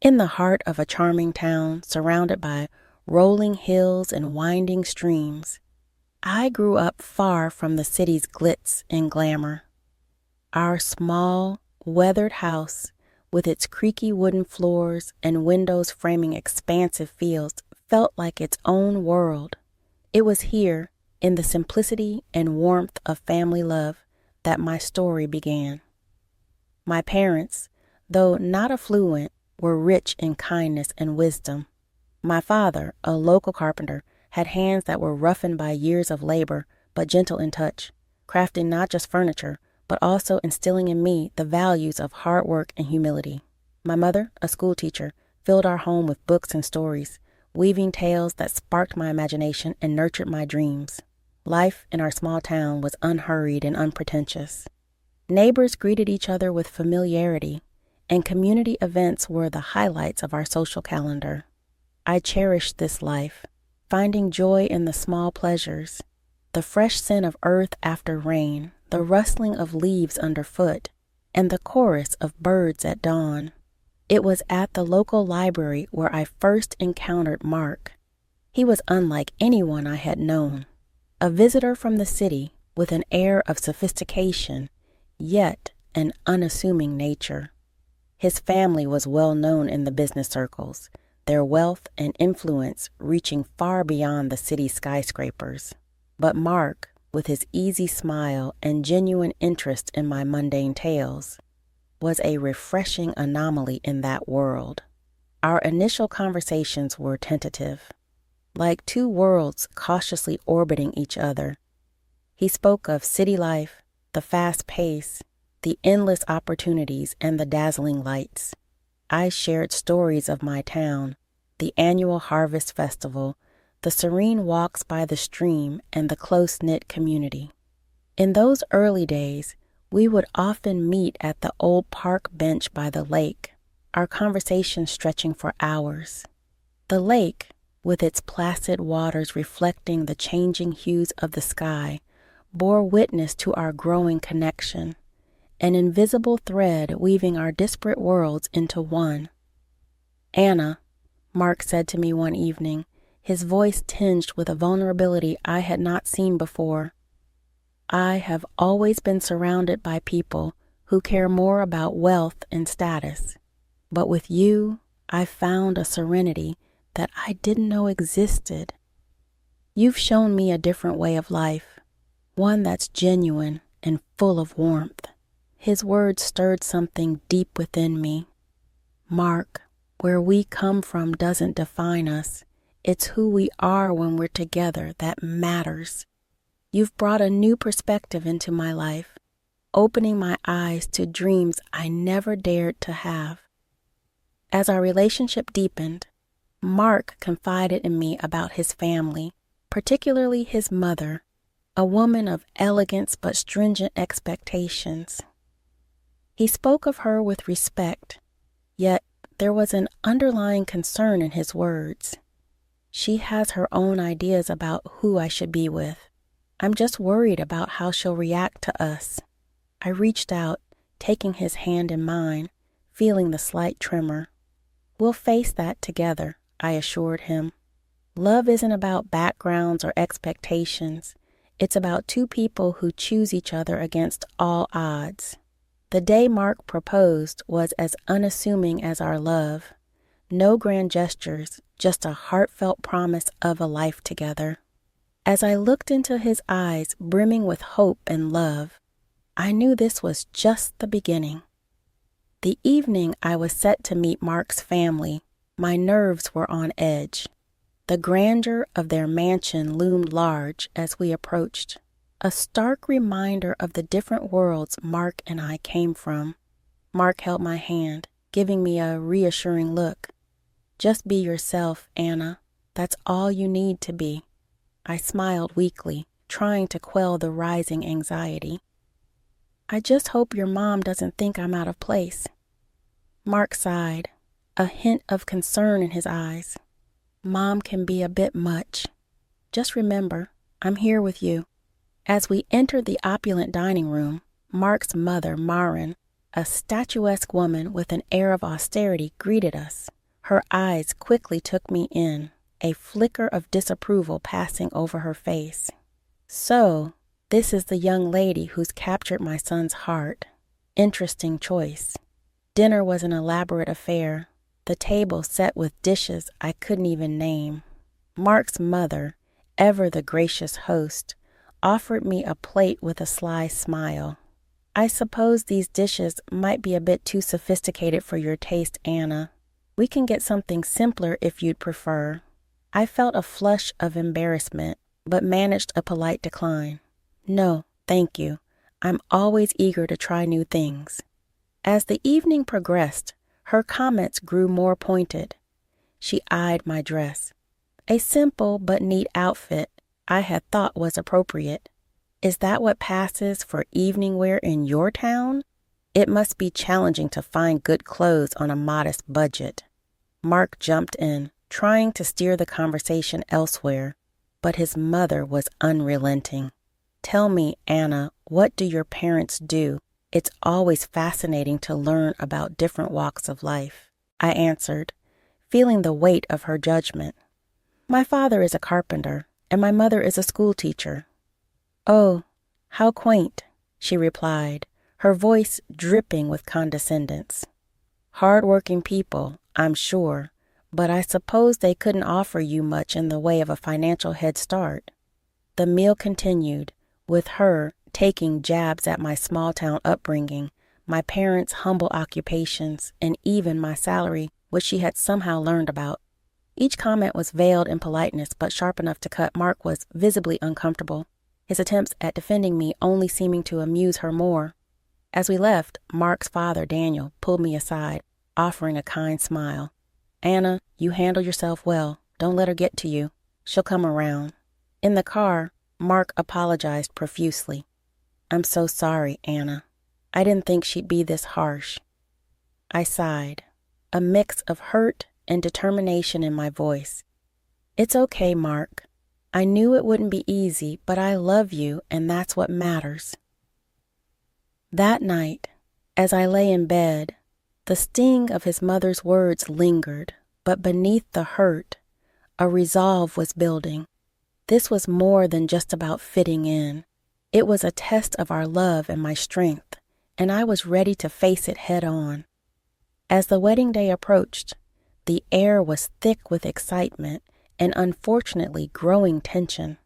In the heart of a charming town surrounded by rolling hills and winding streams, I grew up far from the city's glitz and glamour. Our small, weathered house, with its creaky wooden floors and windows framing expansive fields, felt like its own world. It was here, in the simplicity and warmth of family love, that my story began. My parents, though not affluent, were rich in kindness and wisdom. My father, a local carpenter, had hands that were roughened by years of labor, but gentle in touch, crafting not just furniture, but also instilling in me the values of hard work and humility. My mother, a schoolteacher, filled our home with books and stories, weaving tales that sparked my imagination and nurtured my dreams. Life in our small town was unhurried and unpretentious. Neighbors greeted each other with familiarity, and community events were the highlights of our social calendar. I cherished this life, finding joy in the small pleasures, the fresh scent of earth after rain, the rustling of leaves underfoot, and the chorus of birds at dawn. It was at the local library where I first encountered Mark. He was unlike anyone I had known, a visitor from the city with an air of sophistication, yet an unassuming nature. His family was well known in the business circles, their wealth and influence reaching far beyond the city's skyscrapers. But Mark, with his easy smile and genuine interest in my mundane tales, was a refreshing anomaly in that world. Our initial conversations were tentative, like two worlds cautiously orbiting each other. He spoke of city life, the fast pace, the endless opportunities, and the dazzling lights. I shared stories of my town, the annual harvest festival, the serene walks by the stream, and the close-knit community. In those early days, we would often meet at the old park bench by the lake, our conversation stretching for hours. The lake, with its placid waters reflecting the changing hues of the sky, bore witness to our growing connection, an invisible thread weaving our disparate worlds into one. "Anna," Mark said to me one evening, his voice tinged with a vulnerability I had not seen before, "I have always been surrounded by people who care more about wealth and status, but with you, I found a serenity that I didn't know existed. You've shown me a different way of life, one that's genuine and full of warmth." His words stirred something deep within me. "Mark, where we come from doesn't define us. It's who we are when we're together that matters. You've brought a new perspective into my life, opening my eyes to dreams I never dared to have." As our relationship deepened, Mark confided in me about his family, particularly his mother, a woman of elegance but stringent expectations. He spoke of her with respect, yet there was an underlying concern in his words. "She has her own ideas about who I should be with. I'm just worried about how she'll react to us." I reached out, taking his hand in mine, feeling the slight tremor. "We'll face that together," I assured him. "Love isn't about backgrounds or expectations. It's about two people who choose each other against all odds." The day Mark proposed was as unassuming as our love. No grand gestures, just a heartfelt promise of a life together. As I looked into his eyes brimming with hope and love, I knew this was just the beginning. The evening I was set to meet Mark's family, my nerves were on edge. The grandeur of their mansion loomed large as we approached, a stark reminder of the different worlds Mark and I came from. Mark held my hand, giving me a reassuring look. "Just be yourself, Anna. That's all you need to be." I smiled weakly, trying to quell the rising anxiety. "I just hope your mom doesn't think I'm out of place." Mark sighed, a hint of concern in his eyes. "Mom can be a bit much. Just remember, I'm here with you." As we entered the opulent dining room, Mark's mother, Marin, A statuesque woman with an air of austerity greeted us. Her eyes quickly took me in, a flicker of disapproval passing over her face. So, this is the young lady who's captured my son's heart. Interesting choice. Dinner was an elaborate affair, the table set with dishes I couldn't even name. Mark's mother, ever the gracious host, offered me a plate with a sly smile. I suppose these dishes might be a bit too sophisticated for your taste, Anna. We can get something simpler if you'd prefer. I felt a flush of embarrassment, but managed a polite decline. No, thank you. I'm always eager to try new things. As the evening progressed, her comments grew more pointed. She eyed my dress. A simple but neat outfit I had thought was appropriate. Is that what passes for evening wear in your town? It must be challenging to find good clothes on a modest budget. Mark jumped in, trying to steer the conversation elsewhere, but his mother was unrelenting. Tell me, Anna, what do your parents do? It's always fascinating to learn about different walks of life, I answered, feeling the weight of her judgment. My father is a carpenter, and my mother is a schoolteacher. Oh, how quaint, she replied, her voice dripping with condescendence. Hard-working people, I'm sure, but I suppose they couldn't offer you much in the way of a financial head start. The meal continued, with her taking jabs at my small-town upbringing, my parents' humble occupations, and even my salary, which she had somehow learned about. Each comment was veiled in politeness, but sharp enough to cut. Mark was visibly uncomfortable, his attempts at defending me only seeming to amuse her more. As we left, Mark's father, Daniel, pulled me aside, offering a kind smile. Anna, you handle yourself well. Don't let her get to you. She'll come around. In the car, Mark apologized profusely. I'm so sorry, Anna. I didn't think she'd be this harsh. I sighed, a mix of hurt and determination in my voice. It's okay, Mark. I knew it wouldn't be easy, but I love you, and that's what matters. That night, as I lay in bed, the sting of his mother's words lingered, but beneath the hurt, a resolve was building. This was more than just about fitting in. It was a test of our love and my strength, and I was ready to face it head on. As the wedding day approached, the air was thick with excitement and unfortunately growing tension.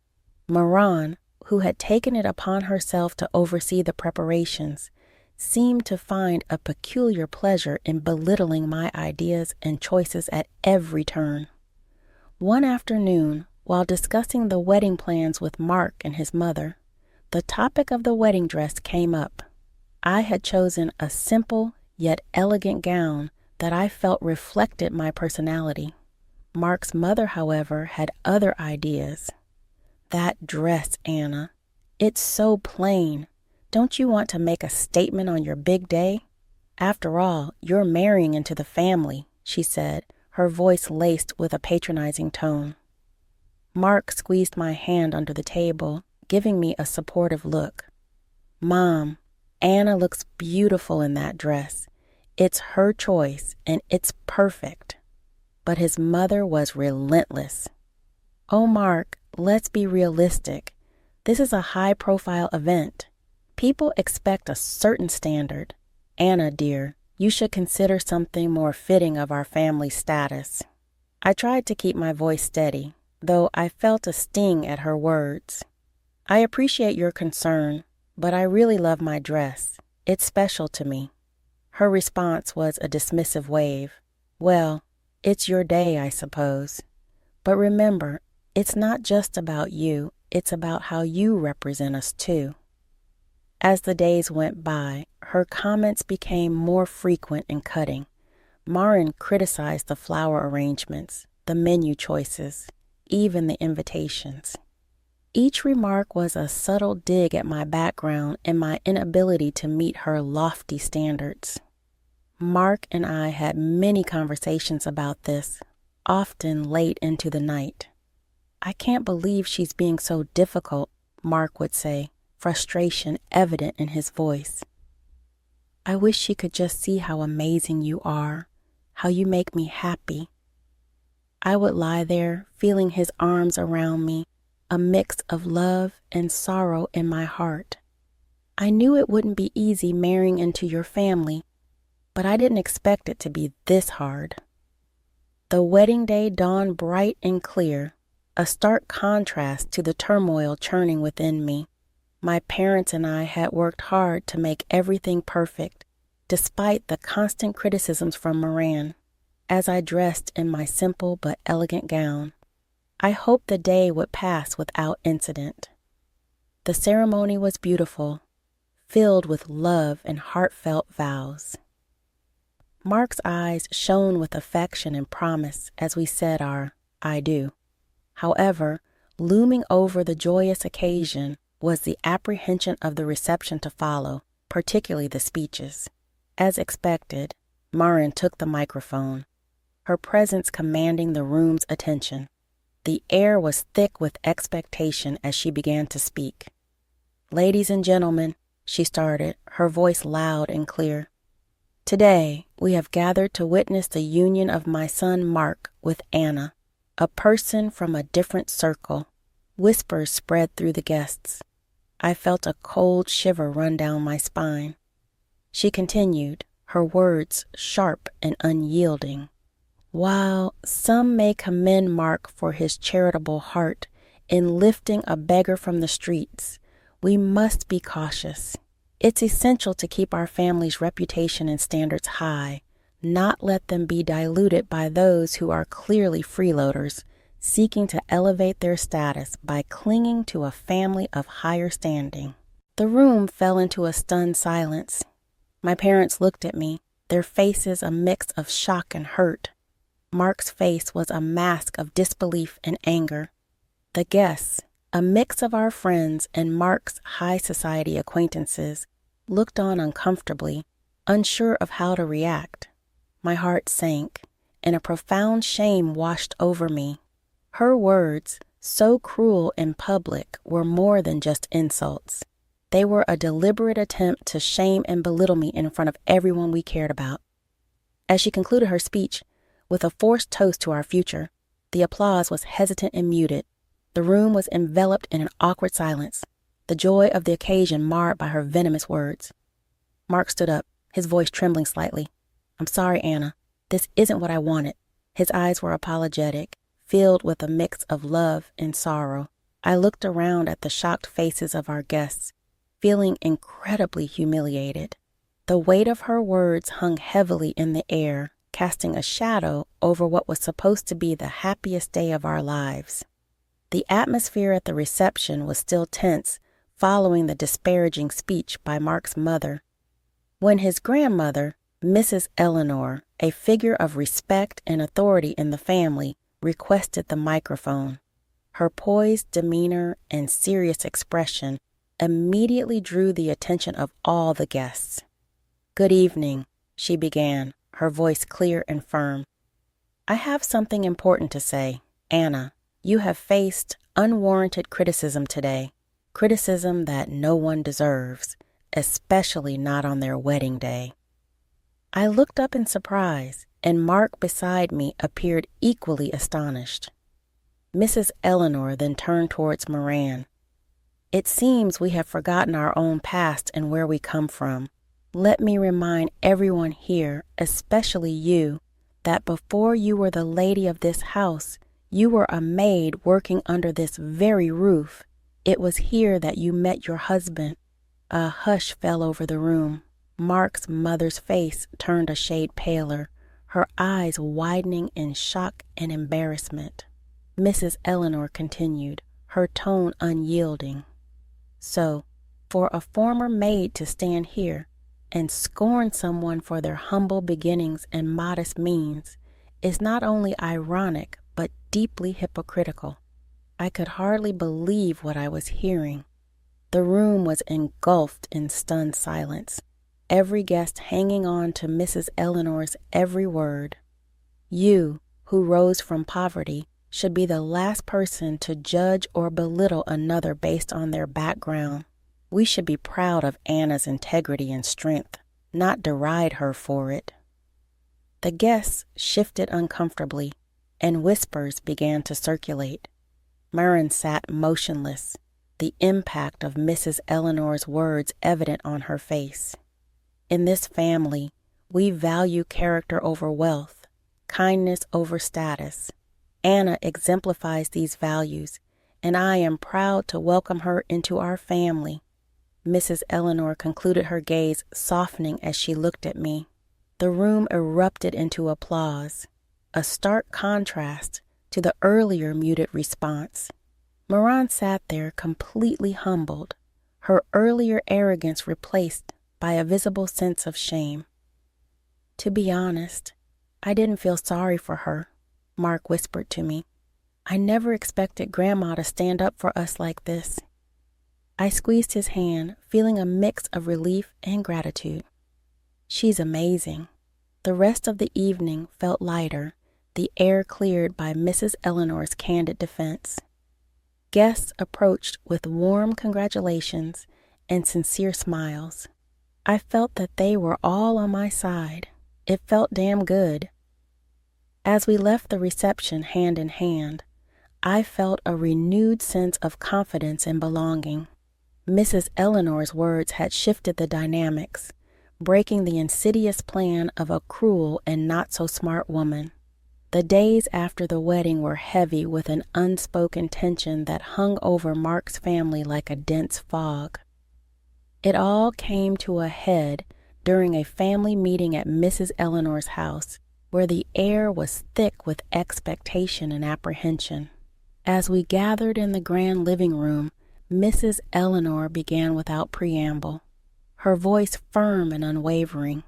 Moran, who had taken it upon herself to oversee the preparations, seemed to find a peculiar pleasure in belittling my ideas and choices at every turn. One afternoon, while discussing the wedding plans with Mark and his mother, the topic of the wedding dress came up. I had chosen a simple yet elegant gown that I felt reflected my personality. Mark's mother, however, had other ideas. That dress, Anna, it's so plain. Don't you want to make a statement on your big day? After all, you're marrying into the family, she said, her voice laced with a patronizing tone. Mark squeezed my hand under the table, giving me a supportive look. Mom, Anna looks beautiful in that dress. It's her choice, and it's perfect. But his mother was relentless. Oh, Mark, let's be realistic. This is a high-profile event. People expect a certain standard. Anna, dear, you should consider something more fitting of our family status. I tried to keep my voice steady, though I felt a sting at her words. I appreciate your concern, but I really love my dress. It's special to me. Her response was a dismissive wave. Well, it's your day, I suppose. But remember, it's not just about you, it's about how you represent us too. As the days went by, her comments became more frequent and cutting. Marin criticized the flower arrangements, the menu choices, even the invitations. Each remark was a subtle dig at my background and my inability to meet her lofty standards. Mark and I had many conversations about this, often late into the night. I can't believe she's being so difficult, Mark would say, frustration evident in his voice. I wish she could just see how amazing you are, how you make me happy. I would lie there, feeling his arms around me, a mix of love and sorrow in my heart. I knew it wouldn't be easy marrying into your family, but I didn't expect it to be this hard. The wedding day dawned bright and clear, a stark contrast to the turmoil churning within me. My parents and I had worked hard to make everything perfect, despite the constant criticisms from Moran. As I dressed in my simple but elegant gown, I hoped the day would pass without incident. The ceremony was beautiful, filled with love and heartfelt vows. Mark's eyes shone with affection and promise as we said our "I do." However, looming over the joyous occasion was the apprehension of the reception to follow, particularly the speeches. As expected, Marin took the microphone, her presence commanding the room's attention. The air was thick with expectation as she began to speak. "Ladies and gentlemen," she started, her voice loud and clear. "Today, we have gathered to witness the union of my son Mark with Anna, a person from a different circle." Whispers spread through the guests. I felt a cold shiver run down my spine. She continued, her words sharp and unyielding. "While some may commend Mark for his charitable heart in lifting a beggar from the streets, we must be cautious. It's essential to keep our family's reputation and standards high, not let them be diluted by those who are clearly freeloaders, seeking to elevate their status by clinging to a family of higher standing." The room fell into a stunned silence. My parents looked at me, their faces a mix of shock and hurt. Mark's face was a mask of disbelief and anger. The guests, a mix of our friends and Mark's high society acquaintances, looked on uncomfortably, unsure of how to react. My heart sank, and a profound shame washed over me. Her words, so cruel in public, were more than just insults. They were a deliberate attempt to shame and belittle me in front of everyone we cared about. As she concluded her speech, with a forced toast to our future, the applause was hesitant and muted. The room was enveloped in an awkward silence, the joy of the occasion marred by her venomous words. Mark stood up, his voice trembling slightly. "I'm sorry, Anna. This isn't what I wanted." His eyes were apologetic, filled with a mix of love and sorrow. I looked around at the shocked faces of our guests, feeling incredibly humiliated. The weight of her words hung heavily in the air, casting a shadow over what was supposed to be the happiest day of our lives. The atmosphere at the reception was still tense following the disparaging speech by Mark's mother. When his grandmother, Mrs. Eleanor, a figure of respect and authority in the family, requested the microphone, her poised demeanor and serious expression immediately drew the attention of all the guests. "Good evening," she began, her voice clear and firm. "I have something important to say. Anna, you have faced unwarranted criticism today, criticism that no one deserves, especially not on their wedding day." I looked up in surprise, and Mark beside me appeared equally astonished. Mrs. Eleanor then turned towards Moran. "It seems we have forgotten our own past and where we come from. Let me remind everyone here, especially you, that before you were the lady of this house, you were a maid working under this very roof. It was here that you met your husband." A hush fell over the room. Mark's mother's face turned a shade paler, her eyes widening in shock and embarrassment. Mrs. Eleanor continued, her tone unyielding. "So, for a former maid to stand here and scorn someone for their humble beginnings and modest means is not only ironic, but deeply hypocritical." I could hardly believe what I was hearing. The room was engulfed in stunned silence, every guest hanging on to Mrs. Eleanor's every word. You, who rose from poverty, should be the last person to judge or belittle another based on their background. We should be proud of Anna's integrity and strength. not deride her for it. The guests shifted uncomfortably, and whispers began to circulate. Murren sat motionless, the impact of Mrs. Eleanor's words evident on her face. In this family, we value character over wealth, kindness over status. Anna exemplifies these values, and I am proud to welcome her into our family. Mrs. Eleanor concluded, her gaze softening as she looked at me. The room erupted into applause, a stark contrast to the earlier muted response. Moran sat there completely humbled, her earlier arrogance replaced by a visible sense of shame. To be honest, I didn't feel sorry for her, Mark whispered to me. I never expected Grandma to stand up for us like this. I squeezed his hand, feeling a mix of relief and gratitude. She's amazing. The rest of the evening felt lighter, the air cleared by Mrs. Eleanor's candid defense. Guests approached with warm congratulations and sincere smiles. I felt that they were all on my side. It felt damn good. As we left the reception hand in hand, I felt a renewed sense of confidence and belonging. Mrs. Eleanor's words had shifted the dynamics, breaking the insidious plan of a cruel and not-so-smart woman. The days after the wedding were heavy with an unspoken tension that hung over Mark's family like a dense fog. It all came to a head during a family meeting at Mrs. Eleanor's house, where the air was thick with expectation and apprehension. As we gathered in the grand living room, Mrs. Eleanor began without preamble, her voice firm and unwavering.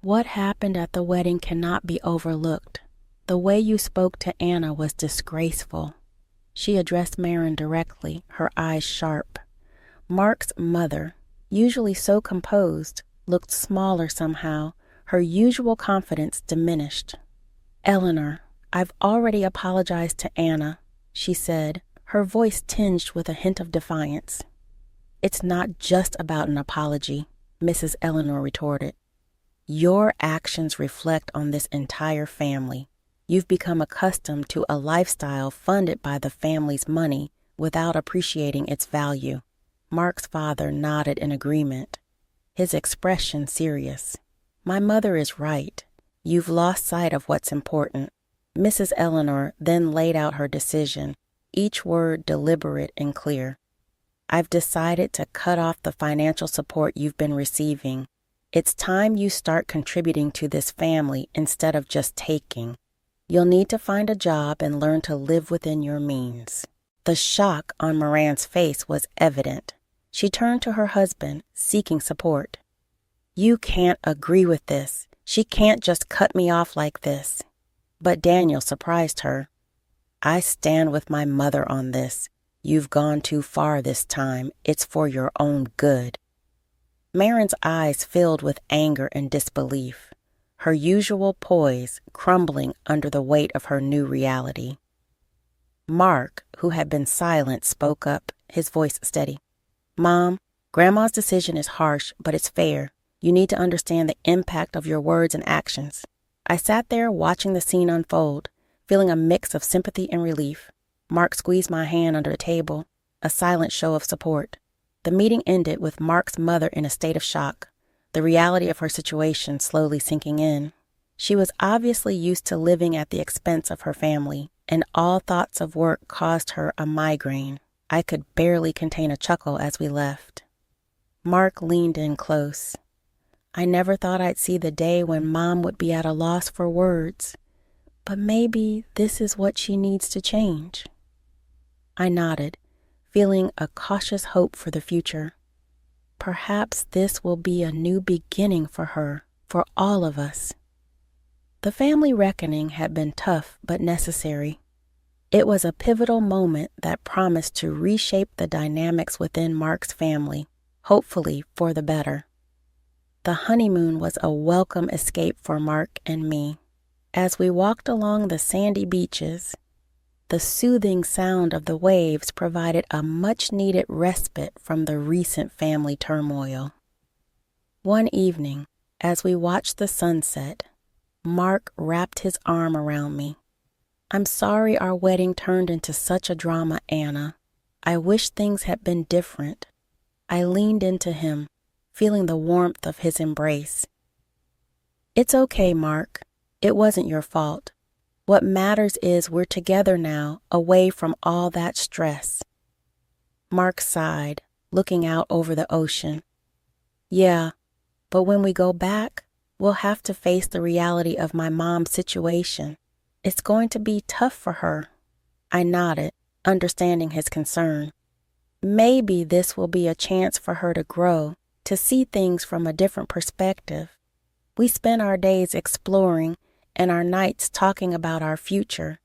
What happened at the wedding cannot be overlooked. The way you spoke to Anna was disgraceful. She addressed Maren directly, her eyes sharp. Mark's mother, usually so composed, looked smaller somehow, her usual confidence diminished. Eleanor, I've already apologized to Anna, she said, her voice tinged with a hint of defiance. It's not just about an apology, Mrs. Eleanor retorted. Your actions reflect on this entire family. You've become accustomed to a lifestyle funded by the family's money without appreciating its value. Mark's father nodded in agreement, his expression serious. My mother is right. You've lost sight of what's important. Mrs. Eleanor then laid out her decision, each word deliberate and clear. I've decided to cut off the financial support you've been receiving. It's time you start contributing to this family instead of just taking. You'll need to find a job and learn to live within your means. The shock on Moran's face was evident. She turned to her husband, seeking support. You can't agree with this. She can't just cut me off like this. But Daniel surprised her. I stand with my mother on this. You've gone too far this time. It's for your own good. Maren's eyes filled with anger and disbelief, her usual poise crumbling under the weight of her new reality. Mark, who had been silent, spoke up, his voice steady. Mom, Grandma's decision is harsh, but it's fair. You need to understand the impact of your words and actions. I sat there watching the scene unfold, feeling a mix of sympathy and relief. Mark squeezed my hand under the table, a silent show of support. The meeting ended with Mark's mother in a state of shock, the reality of her situation slowly sinking in. She was obviously used to living at the expense of her family, and all thoughts of work caused her a migraine. I could barely contain a chuckle as we left. Mark leaned in close. I never thought I'd see the day when Mom would be at a loss for words, but maybe this is what she needs to change. I nodded, feeling a cautious hope for the future. Perhaps this will be a new beginning for her, for all of us. The family reckoning had been tough but necessary. It was a pivotal moment that promised to reshape the dynamics within Mark's family, hopefully for the better. The honeymoon was a welcome escape for Mark and me. As we walked along the sandy beaches, the soothing sound of the waves provided a much-needed respite from the recent family turmoil. One evening, As we watched the sunset, Mark wrapped his arm around me. "I'm sorry our wedding turned into such a drama, Anna. I wish things had been different." I leaned into him, feeling the warmth of his embrace. "It's okay, Mark. It wasn't your fault. What matters is we're together now, away from all that stress." Mark sighed, looking out over the ocean. "Yeah, but when we go back, we'll have to face the reality of my mom's situation. It's going to be tough for her." I nodded, understanding his concern. "Maybe this will be a chance for her to grow, to see things from a different perspective. We spent our days exploring and our nights talking about our future.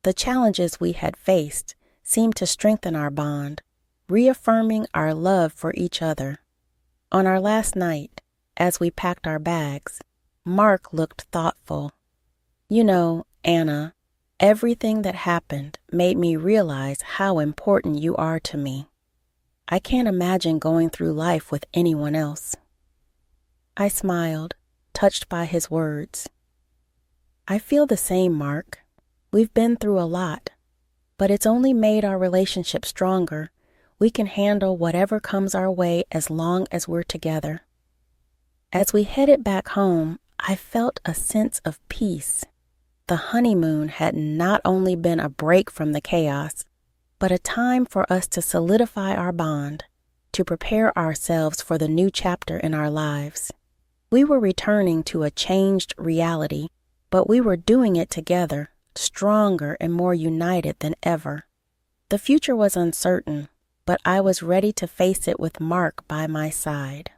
The challenges we had faced seemed to strengthen our bond, reaffirming our love for each other." On our last night, as we packed our bags, Mark looked thoughtful. "You know, Anna, everything that happened made me realize how important you are to me. I can't imagine going through life with anyone else." I smiled, touched by his words. "I feel the same, Mark. We've been through a lot, but it's only made our relationship stronger. We can handle whatever comes our way as long as we're together." As we headed back home, I felt a sense of peace. The honeymoon had not only been a break from the chaos, but a time for us to solidify our bond, to prepare ourselves for the new chapter in our lives. We were returning to a changed reality, but we were doing it together, stronger and more united than ever. The future was uncertain, but I was ready to face it with Mark by my side.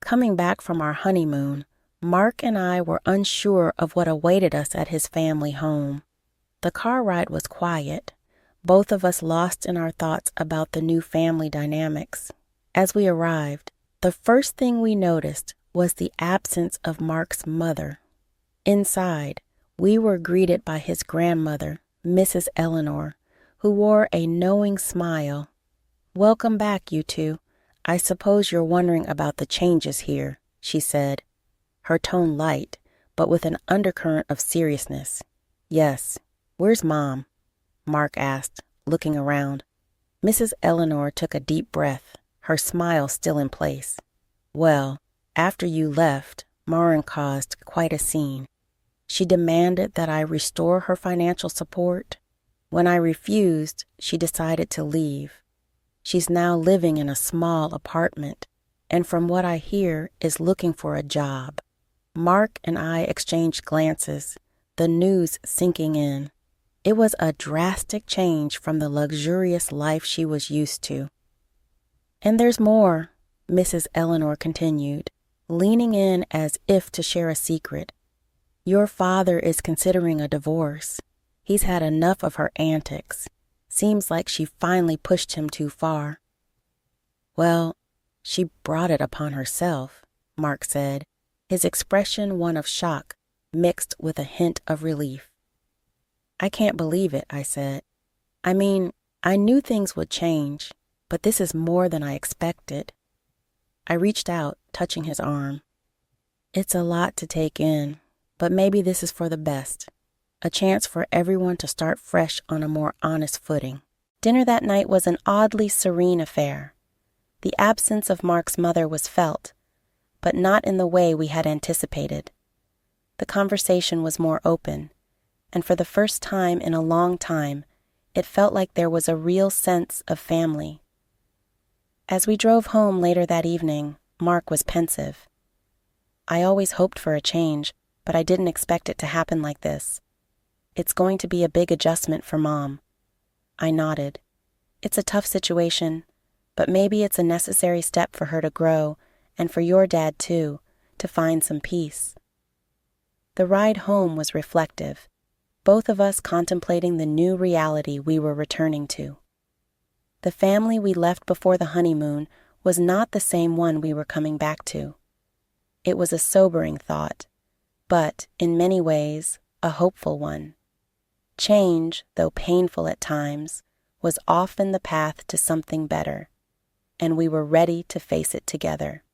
Coming back from our honeymoon, Mark and I were unsure of what awaited us at his family home. The car ride was quiet, both of us lost in our thoughts about the new family dynamics. As we arrived, the first thing we noticed was the absence of Mark's mother. Inside, we were greeted by his grandmother, Mrs. Eleanor, who wore a knowing smile. "Welcome back, you two. I suppose you're wondering about the changes here," she said, her tone light, but with an undercurrent of seriousness. "Yes. Where's Mom?" Mark asked, looking around. Mrs. Eleanor took a deep breath, her smile still in place. "Well, after you left, Maureen caused quite a scene. She demanded that I restore her financial support. When I refused, she decided to leave. She's now living in a small apartment, and from what I hear, is looking for a job." Mark and I exchanged glances, the news sinking in. It was a drastic change from the luxurious life she was used to. "And there's more," Mrs. Eleanor continued, leaning in as if to share a secret. "Your father is considering a divorce. He's had enough of her antics. Seems like she finally pushed him too far." "Well, she brought it upon herself," Mark said, his expression one of shock, mixed with a hint of relief. "I can't believe it," I said. "I mean, I knew things would change, but this is more than I expected." I reached out, touching his arm. "It's a lot to take in, but maybe this is for the best. A chance for everyone to start fresh on a more honest footing." Dinner that night was an oddly serene affair. The absence of Mark's mother was felt, but not in the way we had anticipated. The conversation was more open, and for the first time in a long time, it felt like there was a real sense of family. As we drove home later that evening, Mark was pensive. "I always hoped for a change, but I didn't expect it to happen like this. It's going to be a big adjustment for Mom." I nodded. "It's a tough situation, but maybe it's a necessary step for her to grow, and for your dad too, to find some peace." The ride home was reflective, both of us contemplating the new reality we were returning to. The family we left before the honeymoon was not the same one we were coming back to. It was a sobering thought, but, in many ways, a hopeful one. Change, though painful at times, was often the path to something better, and we were ready to face it together.